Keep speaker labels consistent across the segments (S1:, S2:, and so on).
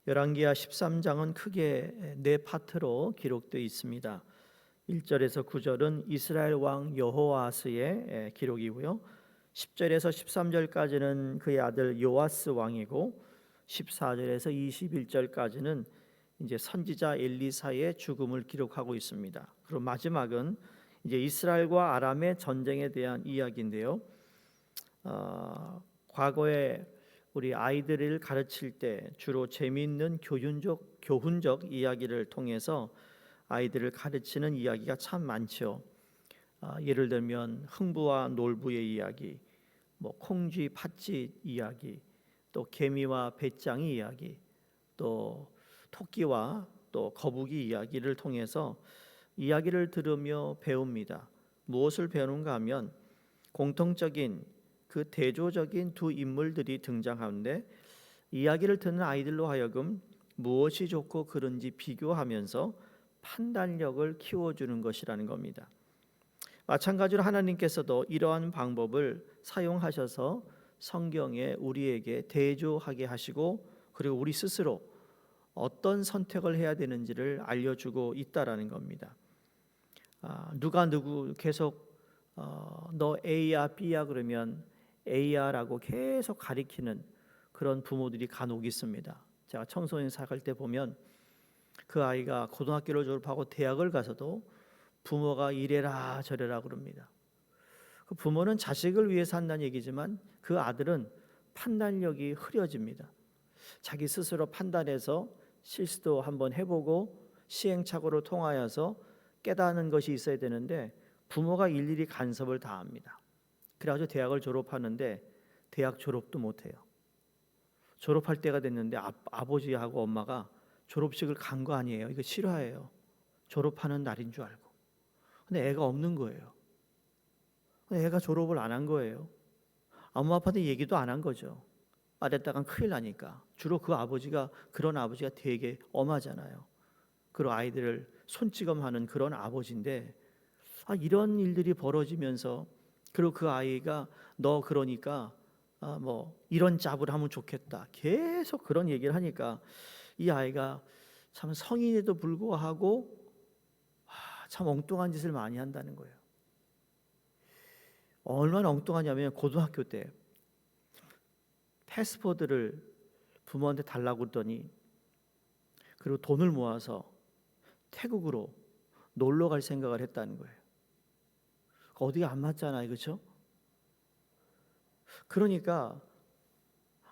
S1: 열왕기하 13장은 크게 네 파트로 기록되어 있습니다. 1절에서 9절은 이스라엘 왕 여호아스의 기록이고요. 10절에서 13절까지는 그의 아들 요아스 왕이고 14절에서 21절까지는 이제 선지자 엘리사의 죽음을 기록하고 있습니다. 그리고 마지막은 이제 이스라엘과 아람의 전쟁에 대한 이야기인데요. 과거에 우리 아이들을 가르칠 때 주로 재미있는 교훈적 이야기를 통해서 아이들을 가르치는 이야기가 참 많죠. 예를 들면 흥부와 놀부의 이야기, 콩쥐 팥쥐 이야기, 또 개미와 배짱이 이야기, 또 토끼와 또 거북이 이야기를 통해서 이야기를 들으며 배웁니다. 무엇을 배우는가 하면 공통적인 그 대조적인 두 인물들이 등장하는데 이야기를 듣는 아이들로 하여금 무엇이 좋고 그른지 비교하면서 판단력을 키워주는 것이라는 겁니다. 마찬가지로 하나님께서도 이러한 방법을 사용하셔서 성경에 우리에게 대조하게 하시고 그리고 우리 스스로 어떤 선택을 해야 되는지를 알려주고 있다라는 겁니다. 누가 누구 계속 너 A야 B야 그러면 A야라고 계속 가리키는 그런 부모들이 간혹 있습니다. 제가 청소년 사역할 때 보면 그 아이가 고등학교를 졸업하고 대학을 가서도 부모가 이래라 저래라 그럽니다. 그 부모는 자식을 위해서 한다는 얘기지만 그 아들은 판단력이 흐려집니다. 자기 스스로 판단해서 실수도 한번 해보고 시행착오를 통하여서 깨닫는 것이 있어야 되는데 부모가 일일이 간섭을 다 합니다. 그래가지고 대학을 졸업하는데 대학 졸업도 못해요. 졸업할 때가 됐는데 아버지하고 엄마가 졸업식을 간 거 아니에요. 이거 실화예요. 졸업하는 날인 줄 알고. 근데 애가 없는 거예요. 애가 졸업을 안 한 거예요. 엄마 아빠한테 얘기도 안 한 거죠. 말했다간 큰일 나니까. 주로 그 아버지가 그런 아버지가 되게 엄하잖아요. 그리고 아이들을 손찌검하는 그런 아버지인데 이런 일들이 벌어지면서 그리고 그 아이가 너 그러니까 이런 짭을 하면 좋겠다. 계속 그런 얘기를 하니까 이 아이가 참 성인에도 불구하고 참 엉뚱한 짓을 많이 한다는 거예요. 얼마나 엉뚱하냐면 고등학교 때 패스포드를 부모한테 달라고 그러더니 그리고 돈을 모아서 태국으로 놀러 갈 생각을 했다는 거예요. 어디가 안 맞잖아요, 그렇죠? 그러니까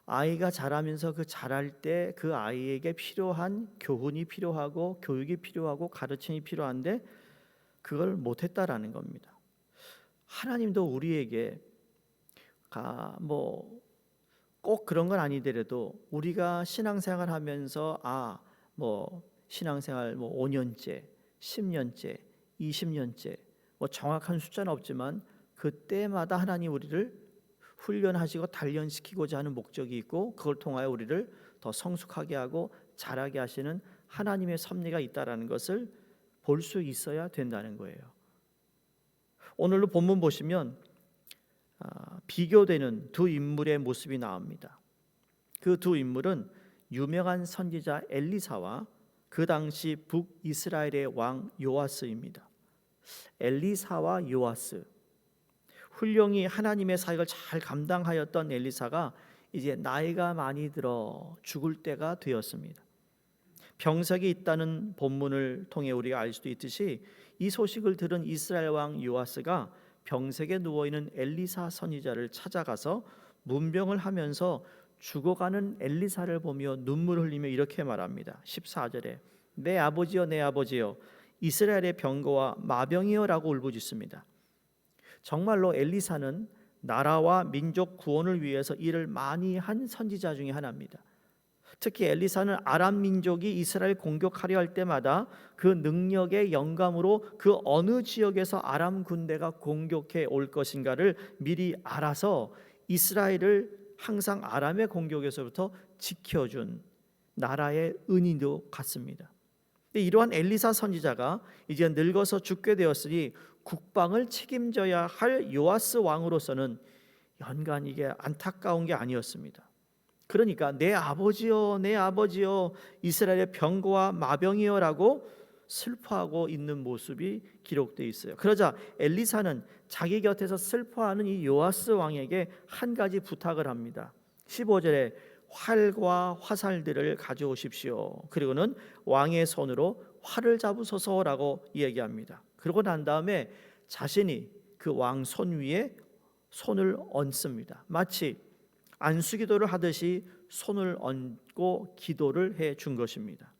S1: 아이가 자라면서 그 자랄 때 그 아이에게 필요한 교훈이 필요하고 교육이 필요하고 가르침이 필요한데 그걸 못했다라는 겁니다. 하나님도 우리에게 꼭 그런 건 아니더라도 우리가 신앙생활 하면서 신앙생활 5년째, 10년째, 20년째 정확한 숫자는 없지만 그때마다 하나님 우리를 훈련하시고 단련시키고자 하는 목적이 있고 그걸 통하여 우리를 더 성숙하게 하고 자라게 하시는 하나님의 섭리가 있다라는 것을 볼 수 있어야 된다는 거예요. 오늘로 본문 보시면 비교되는 두 인물의 모습이 나옵니다. 그 두 인물은 유명한 선지자 엘리사와 그 당시 북이스라엘의 왕 요아스입니다. 엘리사와 요아스, 훌륭히 하나님의 사역을 잘 감당하였던 엘리사가 이제 나이가 많이 들어 죽을 때가 되었습니다. 병석이 있다는 본문을 통해 우리가 알 수도 있듯이 이 소식을 들은 이스라엘 왕 요아스가 병석에 누워있는 엘리사 선지자를 찾아가서 문병을 하면서 죽어가는 엘리사를 보며 눈물을 흘리며 이렇게 말합니다. 14절에 내 아버지여 내 아버지여 이스라엘의 병거와 마병이여 라고 울부짖습니다. 정말로 엘리사는 나라와 민족 구원을 위해서 일을 많이 한 선지자 중에 하나입니다. 특히 엘리사는 아람 민족이 이스라엘 공격하려 할 때마다 그 능력의 영감으로 그 어느 지역에서 아람 군대가 공격해 올 것인가를 미리 알아서 이스라엘을 항상 아람의 공격에서부터 지켜준 나라의 은인도 같습니다. 이러한 엘리사 선지자가 이제 늙어서 죽게 되었으니 국방을 책임져야 할 요아스 왕으로서는 연간 이게 안타까운 게 아니었습니다. 그러니까 내 아버지여, 내 아버지여, 이스라엘의 병거와 마병이여라고 슬퍼하고 있는 모습이 기록되어 있어요. 그러자 엘리사는 자기 곁에서 슬퍼하는 이 요아스 왕에게 한 가지 부탁을 합니다. 15절에 활과 화살들을 가져오십시오. 그리고는 왕의 손으로 활을 잡으소서라고 이야기합니다. 그러고 난 다음에 자신이 그 왕 손 위에 손을 얹습니다. 마치 안수기도를 하듯이 손을 얹고 기도를 해 준 것입니다.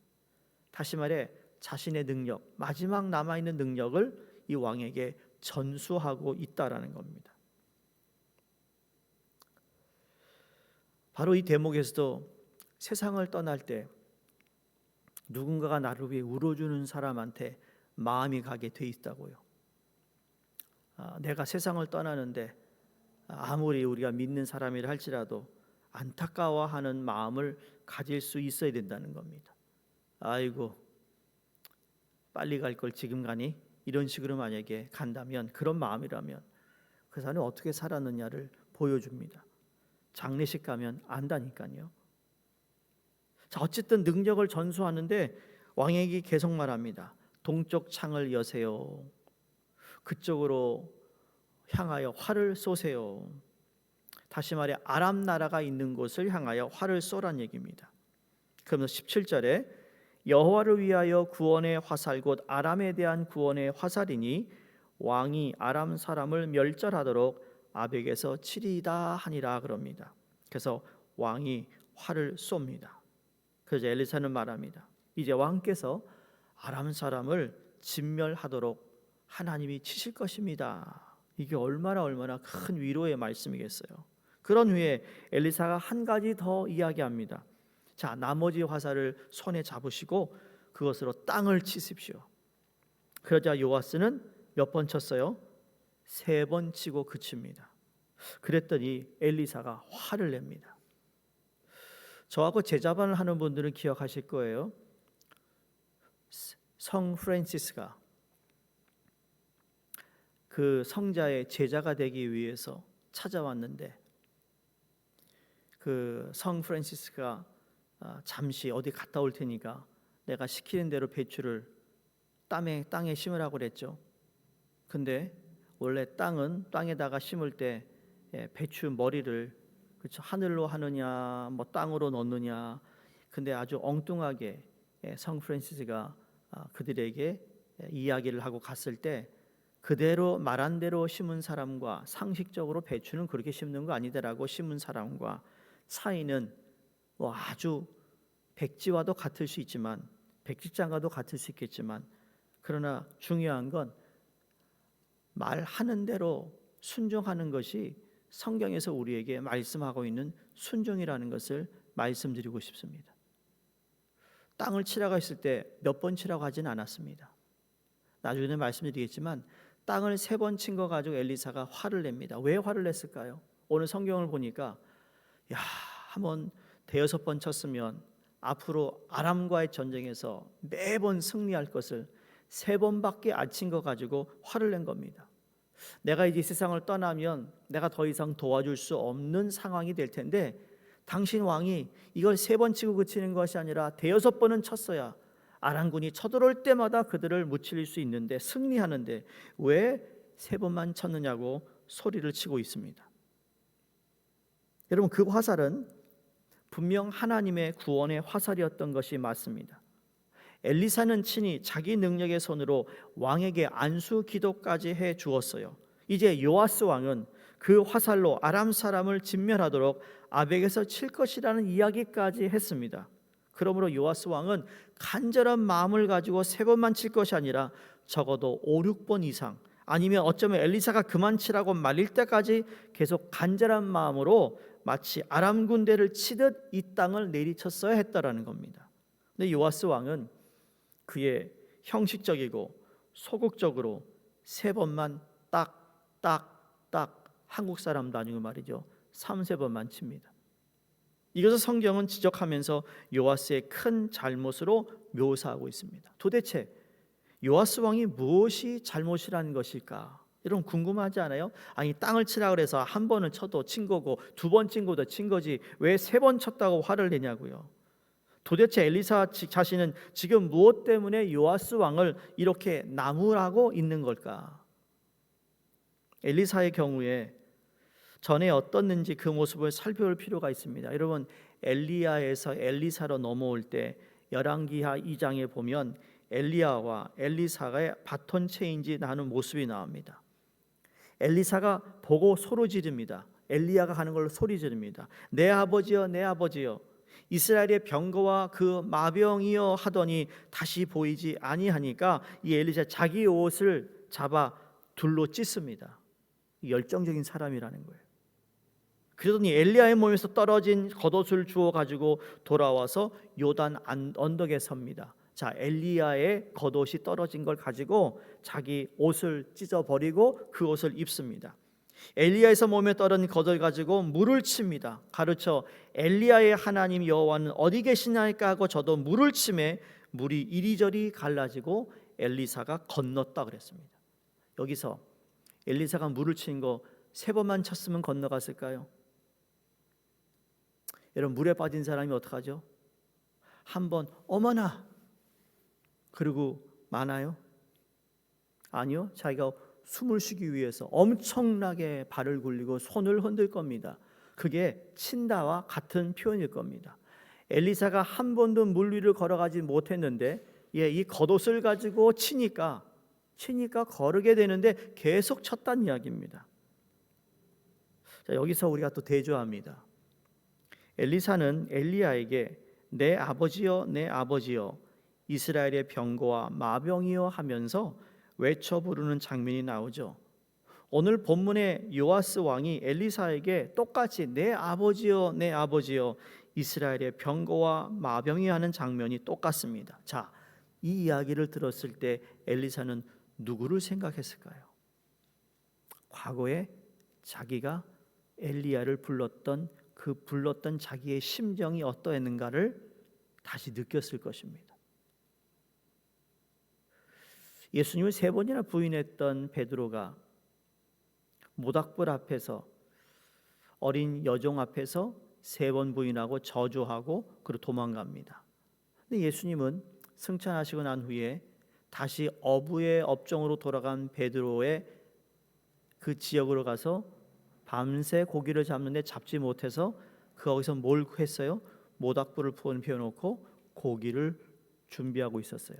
S1: 다시 말해 자신의 능력, 마지막 남아있는 능력을 이 왕에게 전수하고 있다라는 겁니다. 바로 이 대목에서도 세상을 떠날 때 누군가가 나를 위해 울어주는 사람한테 마음이 가게 돼 있다고요. 내가 세상을 떠나는데 아무리 우리가 믿는 사람이라 할지라도 안타까워하는 마음을 가질 수 있어야 된다는 겁니다. 아이고 빨리 갈 걸 지금 가니? 이런 식으로 만약에 간다면, 그런 마음이라면 그 사람이 어떻게 살았느냐를 보여줍니다. 장례식 가면 안다니까요. 자, 어쨌든 능력을 전수하는데 왕에게 계속 말합니다. 동쪽 창을 여세요. 그쪽으로 향하여 활을 쏘세요. 다시 말해 아람 나라가 있는 곳을 향하여 활을 쏘란 얘기입니다. 그러면서 17절에 여호와를 위하여 구원의 화살 곧 아람에 대한 구원의 화살이니 왕이 아람 사람을 멸절하도록 아벡에서 치리이다 하니라 그럽니다. 그래서 왕이 활을 쏩니다. 그래서 엘리사는 말합니다. 이제 왕께서 아람 사람을 진멸하도록 하나님이 치실 것입니다. 이게 얼마나 큰 위로의 말씀이겠어요. 그런 후에 엘리사가 한 가지 더 이야기합니다. 자, 나머지 화살을 손에 잡으시고 그것으로 땅을 치십시오. 그러자 요아스는 몇 번 쳤어요? 3번 치고 그칩니다. 그랬더니 엘리사가 화를 냅니다. 저하고 제자반을 하는 분들은 기억하실 거예요. 성 프란시스가 그 성자의 제자가 되기 위해서 찾아왔는데 그 성 프란시스가 잠시 어디 갔다 올 테니까 내가 시키는 대로 배추를 땅에 심으라고 그랬죠. 근데 원래 땅에다가 심을 때 배추 머리를 그렇죠, 하늘로 하느냐 뭐 땅으로 넣느냐, 근데 아주 엉뚱하게 성 프란시스가 그들에게 이야기를 하고 갔을 때 그대로 말한 대로 심은 사람과 상식적으로 배추는 그렇게 심는 거 아니다라고 심은 사람과 차이는 뭐 아주 백지와도 같을 수 있지만 백지장과도 같을 수 있겠지만, 그러나 중요한 건 말하는 대로 순종하는 것이 성경에서 우리에게 말씀하고 있는 순종이라는 것을 말씀드리고 싶습니다. 땅을 치라고 했을 때 몇 번 치라고 하진 않았습니다. 나중에 말씀드리겠지만 땅을 3번 친 거 가지고 엘리사가 화를 냅니다. 왜 화를 냈을까요? 오늘 성경을 보니까 한번 5번 쳤으면 앞으로 아람과의 전쟁에서 매번 승리할 것을 3번밖에 안 친 거 가지고 화를 낸 겁니다. 내가 이제 세상을 떠나면 내가 더 이상 도와줄 수 없는 상황이 될 텐데 당신 왕이 이걸 3번 치고 그치는 것이 아니라 5번은 쳤어야 아람군이 쳐들어올 때마다 그들을 무찔릴 수 있는데 승리하는데 왜 3번만 쳤느냐고 소리를 치고 있습니다. 여러분, 그 화살은 분명 하나님의 구원의 화살이었던 것이 맞습니다. 엘리사는 친히 자기 능력의 손으로 왕에게 안수 기도까지 해 주었어요. 이제 요아스 왕은 그 화살로 아람 사람을 진멸하도록 아벡에서 칠 것이라는 이야기까지 했습니다. 그러므로 요아스 왕은 간절한 마음을 가지고 3번만 칠 것이 아니라 적어도 5, 6번 이상, 아니면 어쩌면 엘리사가 그만 치라고 말릴 때까지 계속 간절한 마음으로 마치 아람 군대를 치듯 이 땅을 내리쳤어야 했다라는 겁니다. 근데 요아스 왕은 그의 형식적이고 소극적으로 3번만 딱 한국 사람도 아니고 말이죠, 3-4번만 칩니다. 이것을 성경은 지적하면서 요아스의 큰 잘못으로 묘사하고 있습니다. 도대체 요아스 왕이 무엇이 잘못이라는 것일까? 여러분 궁금하지 않아요? 아니 땅을 치라 그래서 한 번은 쳐도 친 거고 두 번 친 것도 친 거지 왜 세 번 쳤다고 화를 내냐고요. 도대체 엘리사 자신은 지금 무엇 때문에 요아스 왕을 이렇게 나무라고 있는 걸까? 엘리사의 경우에 전에 어떻는지 그 모습을 살펴볼 필요가 있습니다. 여러분 엘리야에서 엘리사로 넘어올 때 열왕기하 2장에 보면 엘리야와 엘리사의 바톤 체인지 나눈 모습이 나옵니다. 엘리사가 보고 소리 지릅니다. 엘리야가 하는 걸로 소리 지릅니다. 내 아버지여 내 아버지여 이스라엘의 병거와 그 마병이여 하더니 다시 보이지 아니하니까 이 엘리사 자기 옷을 잡아 둘로 찢습니다. 열정적인 사람이라는 거예요. 그러더니 엘리야의 몸에서 떨어진 겉옷을 주워 가지고 돌아와서 요단 언덕에 섭니다. 자, 엘리야의 겉옷이 떨어진 걸 가지고 자기 옷을 찢어 버리고 그 옷을 입습니다. 엘리야에서 몸에 떨어진 겉을 가지고 물을 칩니다. 가르쳐 엘리야의 하나님 여호와는 어디 계시나이까 하고 저도 물을 치매 물이 이리저리 갈라지고 엘리사가 건넜다 그랬습니다. 여기서 엘리사가 물을 친 거 3번만 쳤으면 건너갔을까요? 여러분 물에 빠진 사람이 어떡하죠? 한 번 어머나 그리고 많아요? 아니요. 자기가 숨을 쉬기 위해서 엄청나게 발을 굴리고 손을 흔들 겁니다. 그게 친다와 같은 표현일 겁니다. 엘리사가 한 번도 물 위를 걸어가지 못했는데 이 겉옷을 가지고 치니까 거르게 되는데 계속 쳤다는 이야기입니다. 자, 여기서 우리가 또 대조합니다. 엘리사는 엘리야에게 내 아버지여 내 아버지여 이스라엘의 병거와 마병이여 하면서 외쳐 부르는 장면이 나오죠. 오늘 본문의 요아스 왕이 엘리사에게 똑같이 내 아버지여 내 아버지여 이스라엘의 병거와 마병이 하는 장면이 똑같습니다. 자, 이 이야기를 들었을 때 엘리사는 누구를 생각했을까요? 과거에 자기가 엘리야를 불렀던 자기의 심정이 어떠했는가를 다시 느꼈을 것입니다. 예수님을 3번이나 부인했던 베드로가 모닥불 앞에서 어린 여종 앞에서 3번 부인하고 저주하고 그리고 도망갑니다. 근데 예수님은 승천하시고 난 후에 다시 어부의 업종으로 돌아간 베드로의 그 지역으로 가서 밤새 고기를 잡는데 잡지 못해서 거기서 뭘 했어요? 모닥불을 피워놓고 고기를 준비하고 있었어요.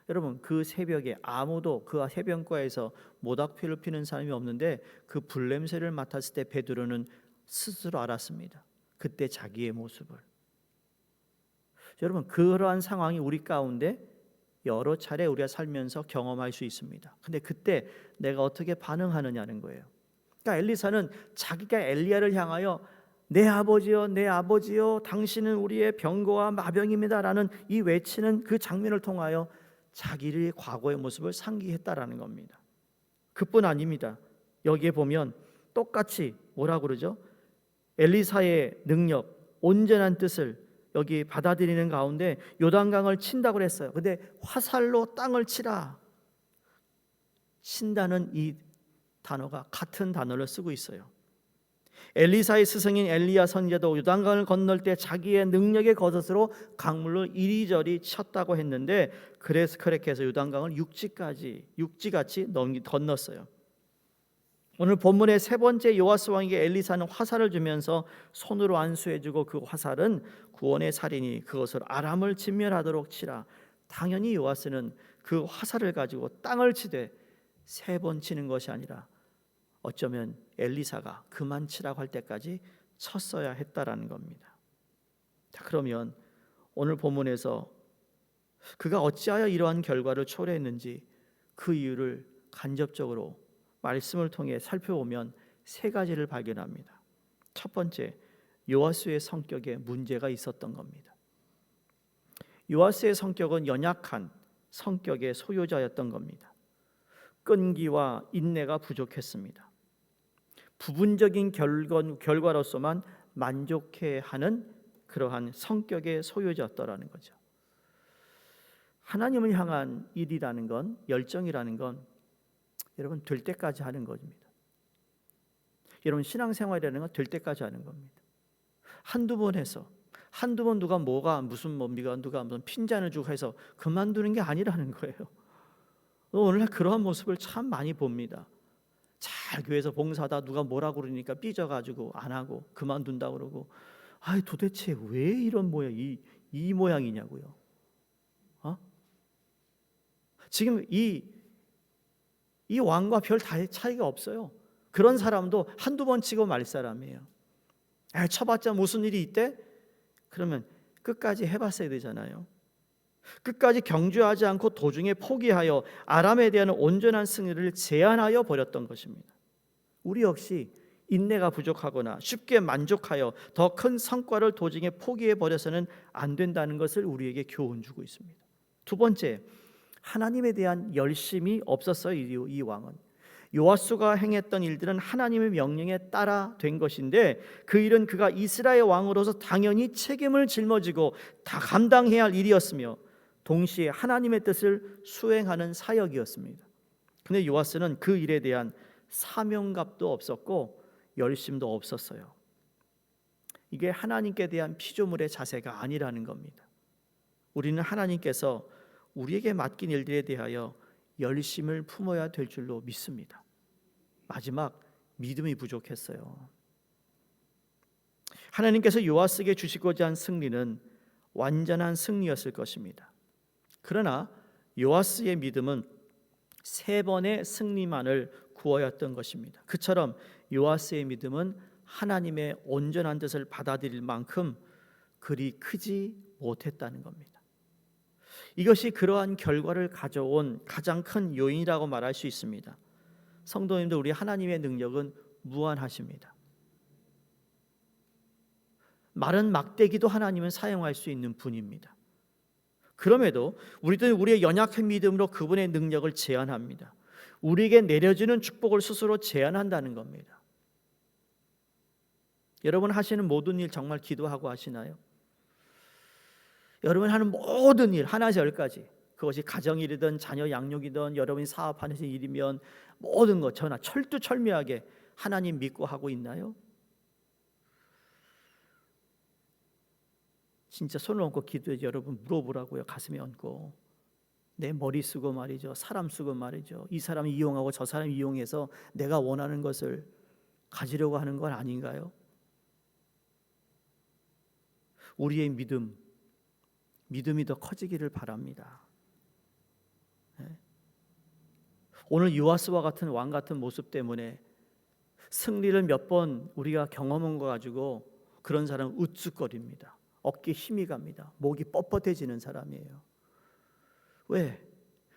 S1: 여러분 그 새벽에 아무도 그 해변가에서 모닥불을 피는 사람이 없는데 그 불냄새를 맡았을 때 베드로는 스스로 알았습니다. 그때 자기의 모습을. 여러분 그러한 상황이 우리 가운데 여러 차례 우리가 살면서 경험할 수 있습니다. 근데 그때 내가 어떻게 반응하느냐는 거예요. 그러니까 엘리사는 자기가 엘리야를 향하여 내 아버지여 내 아버지여 당신은 우리의 병거와 마병입니다라는 이 외치는 그 장면을 통하여 자기의 과거의 모습을 상기했다라는 겁니다. 그뿐 아닙니다. 여기에 보면 똑같이 뭐라고 그러죠? 엘리사의 능력, 온전한 뜻을 여기 받아들이는 가운데 요단강을 친다고 했어요. 근데 화살로 땅을 치라. 친다는 이 단어가 같은 단어를 쓰고 있어요. 엘리사의 스승인 엘리야 선지자도 요단강을 건널 때 자기의 능력의 겉옷으로 강물로 이리저리 쳤다고 했는데 그래서 그렇게 해서 요단강을 육지같이 건넜어요. 오늘 본문의 3번째 요아스 왕에게 엘리사는 화살을 주면서 손으로 안수해주고 그 화살은 구원의 살이니 그것을 아람을 진멸하도록 치라. 당연히 요아스는 그 화살을 가지고 땅을 치되 3번 치는 것이 아니라 어쩌면 엘리사가 그만 치라고 할 때까지 쳤어야 했다라는 겁니다. 자, 그러면 오늘 본문에서 그가 어찌하여 이러한 결과를 초래했는지 그 이유를 간접적으로 말씀을 통해 살펴보면 3가지를 발견합니다. 첫 번째, 요아스의 성격에 문제가 있었던 겁니다. 요아스의 성격은 연약한 성격의 소유자였던 겁니다. 끈기와 인내가 부족했습니다. 부분적인 결과로서만 만족해하는 그러한 성격의 소유자였다라는 거죠. 하나님을 향한 일이라는 건, 열정이라는 건 여러분, 될 때까지 하는 겁니다. 여러분, 신앙생활이라는 건 될 때까지 하는 겁니다. 한두 번 해서, 한두 번 누가 무슨 핀잔을 주고 해서 그만두는 게 아니라는 거예요. 오늘날 그러한 모습을 참 많이 봅니다. 잘 교회에서 봉사하다 누가 뭐라고 그러니까 삐져가지고 안 하고 그만둔다 그러고, 도대체 왜 이런 모양, 이 모양이냐고요. 지금 이 왕과 별 차이가 없어요. 그런 사람도 한두 번 치고 말 사람이에요. 쳐봤자 무슨 일이 있대? 그러면 끝까지 해봤어야 되잖아요. 끝까지 경주하지 않고 도중에 포기하여 아람에 대한 온전한 승리를 제한하여 버렸던 것입니다. 우리 역시 인내가 부족하거나 쉽게 만족하여 더 큰 성과를 도중에 포기해 버려서는 안 된다는 것을 우리에게 교훈 주고 있습니다. 두 번째, 하나님에 대한 열심이 없었어요. 이 왕은 요아스가 행했던 일들은 하나님의 명령에 따라 된 것인데, 그 일은 그가 이스라엘 왕으로서 당연히 책임을 짊어지고 다 감당해야 할 일이었으며 동시에 하나님의 뜻을 수행하는 사역이었습니다. 근데 요아스는 그 일에 대한 사명감도 없었고 열심도 없었어요. 이게 하나님께 대한 피조물의 자세가 아니라는 겁니다. 우리는 하나님께서 우리에게 맡긴 일들에 대하여 열심을 품어야 될 줄로 믿습니다. 마지막, 믿음이 부족했어요. 하나님께서 요아스에게 주시고자 한 승리는 완전한 승리였을 것입니다. 그러나 요아스의 믿음은 3번의 승리만을 구하였던 것입니다. 그처럼 요아스의 믿음은 하나님의 온전한 뜻을 받아들일 만큼 그리 크지 못했다는 겁니다. 이것이 그러한 결과를 가져온 가장 큰 요인이라고 말할 수 있습니다. 성도님들, 우리 하나님의 능력은 무한하십니다. 마른 막대기도 하나님은 사용할 수 있는 분입니다. 그럼에도 우리들은 우리의 연약한 믿음으로 그분의 능력을 제한합니다. 우리에게 내려지는 축복을 스스로 제한한다는 겁니다. 여러분 하시는 모든 일 정말 기도하고 하시나요? 여러분 하는 모든 일 하나에서 열까지, 그것이 가정일이든 자녀 양육이든 여러분이 사업하는 일이면 모든 것 전하 철두철미하게 하나님 믿고 하고 있나요? 진짜 손을 얹고 기도해 여러분 물어보라고요. 가슴에 얹고. 내 머리 쓰고 말이죠. 사람 쓰고 말이죠. 이 사람이 이용하고 저 사람이 이용해서 내가 원하는 것을 가지려고 하는 건 아닌가요? 우리의 믿음이 더 커지기를 바랍니다. 오늘 요아스와 같은 왕 같은 모습 때문에 승리를 몇 번 우리가 경험한 거 가지고 그런 사람은 으쓱거립니다. 어깨에 힘이 갑니다. 목이 뻣뻣해지는 사람이에요. 왜?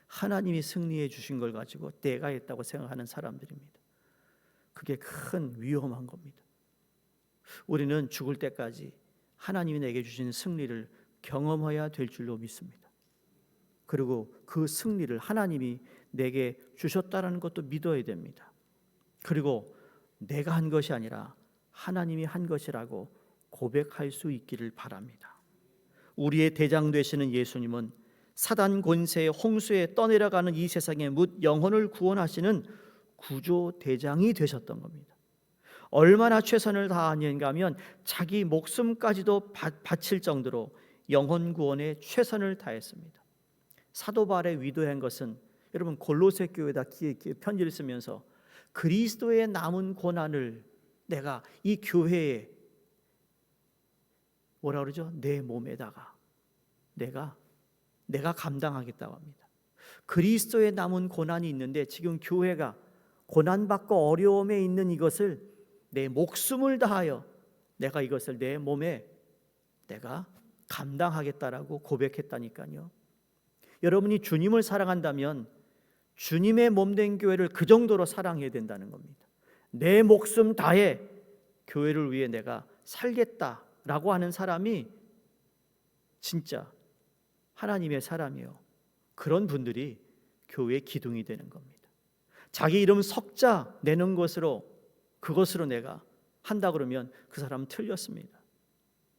S1: 하나님이 승리해 주신 걸 가지고 내가 했다고 생각하는 사람들입니다. 그게 큰 위험한 겁니다. 우리는 죽을 때까지 하나님이 내게 주신 승리를 경험해야 될 줄로 믿습니다. 그리고 그 승리를 하나님이 내게 주셨다는 것도 믿어야 됩니다. 그리고 내가 한 것이 아니라 하나님이 한 것이라고 고백할 수 있기를 바랍니다. 우리의 대장 되시는 예수님은 사단 권세의 홍수에 떠내려가는 이 세상의 뭇 영혼을 구원하시는 구조 대장이 되셨던 겁니다. 얼마나 최선을 다하는가 하면 자기 목숨까지도 바칠 정도로 영혼 구원에 최선을 다했습니다. 사도 바울의 위도한 것은, 여러분 골로새 교회에다 편지를 쓰면서 그리스도의 남은 고난을 내가 이 교회에 뭐라 그러죠? 내 몸에다가 내가 감당하겠다고 합니다. 그리스도의 남은 고난이 있는데 지금 교회가 고난받고 어려움에 있는 이것을 내 목숨을 다하여 내가 이것을 내 몸에 내가 감당하겠다라고 고백했다니까요. 여러분이 주님을 사랑한다면 주님의 몸된 교회를 그 정도로 사랑해야 된다는 겁니다. 내 목숨 다해 교회를 위해 내가 살겠다라고 하는 사람이 진짜 하나님의 사람이요. 그런 분들이 교회의 기둥이 되는 겁니다. 자기 이름 석자 내는 것으로, 그것으로 내가 한다 그러면 그 사람은 틀렸습니다.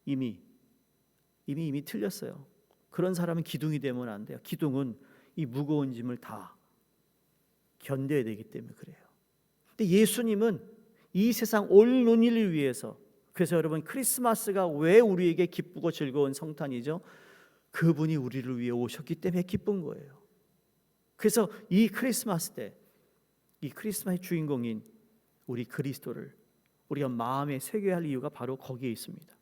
S1: 이미 틀렸어요. 그런 사람은 기둥이 되면 안 돼요. 기둥은 이 무거운 짐을 다 견뎌야 되기 때문에 그래요. 근데 예수님은 이 세상 올 논의를 위해서, 그래서 여러분 크리스마스가 왜 우리에게 기쁘고 즐거운 성탄이죠? 그분이 우리를 위해 오셨기 때문에 기쁜 거예요. 그래서 이 크리스마스 때 이 크리스마스의 주인공인 우리 그리스도를 우리가 마음에 새겨야 할 이유가 바로 거기에 있습니다.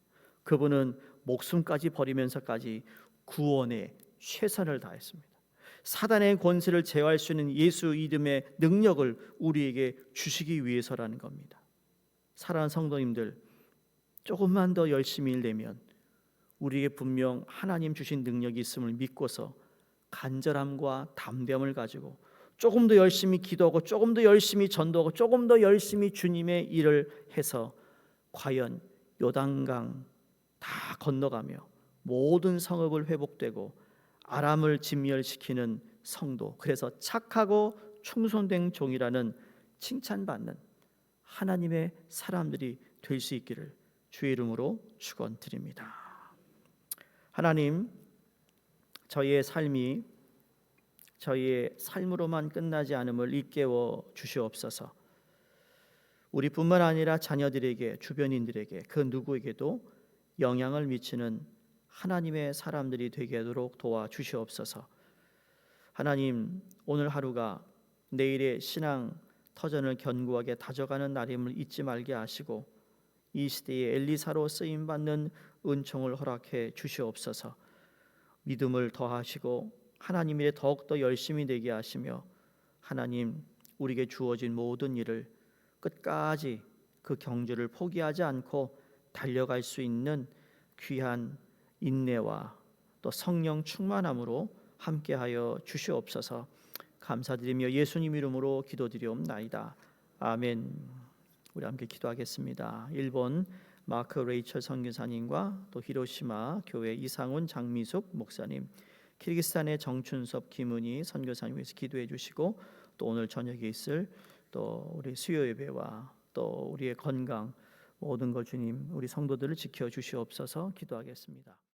S1: 그분은 목숨까지 버리면서까지 구원에 최선을 다했습니다. 사단의 권세를 제어할 수 있는 예수 이름의 능력을 우리에게 주시기 위해서라는 겁니다. 사랑하는 성도님들, 조금만 더 열심히 일내면 우리에게 분명 하나님 주신 능력이 있음을 믿고서 간절함과 담대함을 가지고 조금 더 열심히 기도하고 조금 더 열심히 전도하고 조금 더 열심히 주님의 일을 해서 과연 요단강 다 건너가며 모든 성읍을 회복되고 아람을 진멸시키는 성도, 그래서 착하고 충성된 종이라는 칭찬받는 하나님의 사람들이 될 수 있기를 주의 이름으로 축원드립니다. 하나님, 저희의 삶이 저희의 삶으로만 끝나지 않음을 일깨워 주시옵소서. 우리뿐만 아니라 자녀들에게, 주변인들에게, 그 누구에게도 영향을 미치는 하나님의 사람들이 되게 하도록 도와주시옵소서. 하나님, 오늘 하루가 내일의 신앙 터전을 견고하게 다져가는 날임을 잊지 말게 하시고 이 시대에 엘리사로 쓰임받는 은총을 허락해 주시옵소서. 믿음을 더하시고 하나님 일에 더욱더 열심히 되게 하시며 하나님, 우리에게 주어진 모든 일을 끝까지 그 경주를 포기하지 않고 달려갈 수 있는 귀한 인내와 또 성령 충만함으로 함께하여 주시옵소서. 감사드리며 예수님 이름으로 기도드리옵나이다. 아멘. 우리 함께 기도하겠습니다. 일본 마크 레이첼 선교사님과 또 히로시마 교회 이상훈 장미숙 목사님, 키르기스탄의 정춘섭 김은희 선교사님 위해서 기도해 주시고 또 오늘 저녁에 있을 또 우리 수요 예배와 또 우리의 건강 모든 것 주님 우리 성도들을 지켜 주시옵소서. 기도하겠습니다.